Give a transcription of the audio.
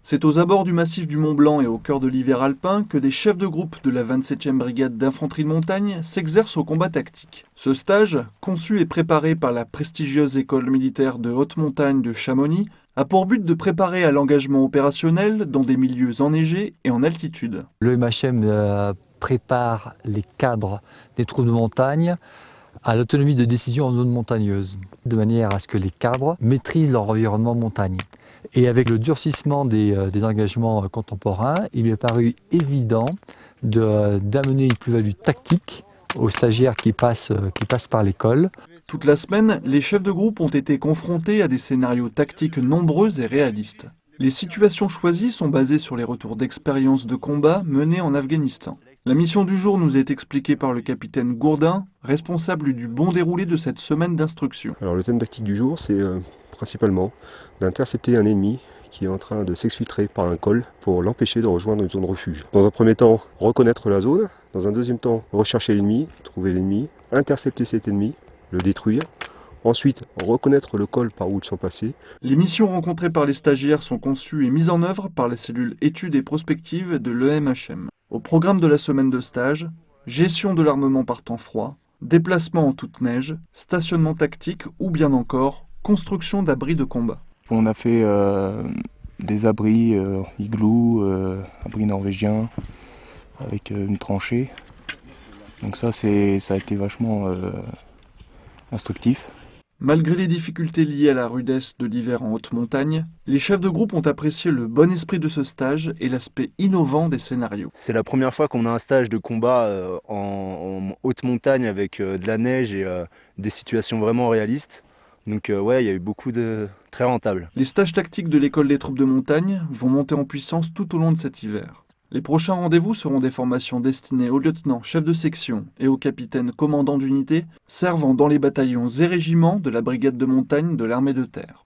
C'est aux abords du massif du Mont Blanc et au cœur de l'hiver alpin que des chefs de groupe de la 27e brigade d'infanterie de montagne s'exercent au combat tactique. Ce stage, conçu et préparé par la prestigieuse école militaire de haute montagne de Chamonix, a pour but de préparer à l'engagement opérationnel dans des milieux enneigés et en altitude. Le MHM prépare les cadres des troupes de montagne à l'autonomie de décision en zone montagneuse, de manière à ce que les cadres maîtrisent leur environnement montagne. Et avec le durcissement des engagements contemporains, il lui est paru évident d'amener une plus-value tactique aux stagiaires qui passent par l'école. Toute la semaine, les chefs de groupe ont été confrontés à des scénarios tactiques nombreux et réalistes. Les situations choisies sont basées sur les retours d'expériences de combat menées en Afghanistan. La mission du jour nous est expliquée par le capitaine Gourdin, responsable du bon déroulé de cette semaine d'instruction. Alors le thème tactique du jour, c'est principalement d'intercepter un ennemi qui est en train de s'exfiltrer par un col pour l'empêcher de rejoindre une zone refuge. Dans un premier temps, reconnaître la zone. Dans un deuxième temps, rechercher l'ennemi, trouver l'ennemi, intercepter cet ennemi, le détruire. Ensuite, reconnaître le col par où ils sont passés. Les missions rencontrées par les stagiaires sont conçues et mises en œuvre par les cellules études et prospectives de l'EMHM. Au programme de la semaine de stage, gestion de l'armement par temps froid, déplacement en toute neige, stationnement tactique ou bien encore construction d'abris de combat. On a fait des abris igloo, abris norvégiens avec une tranchée. Donc ça a été vachement instructif. Malgré les difficultés liées à la rudesse de l'hiver en haute montagne, les chefs de groupe ont apprécié le bon esprit de ce stage et l'aspect innovant des scénarios. C'est la première fois qu'on a un stage de combat en haute montagne avec de la neige et des situations vraiment réalistes. Donc ouais, il y a eu beaucoup de très rentables. Les stages tactiques de l'école des troupes de montagne vont monter en puissance tout au long de cet hiver. Les prochains rendez-vous seront des formations destinées aux lieutenants chefs de section et aux capitaines commandants d'unité servant dans les bataillons et régiments de la brigade de montagne de l'armée de terre.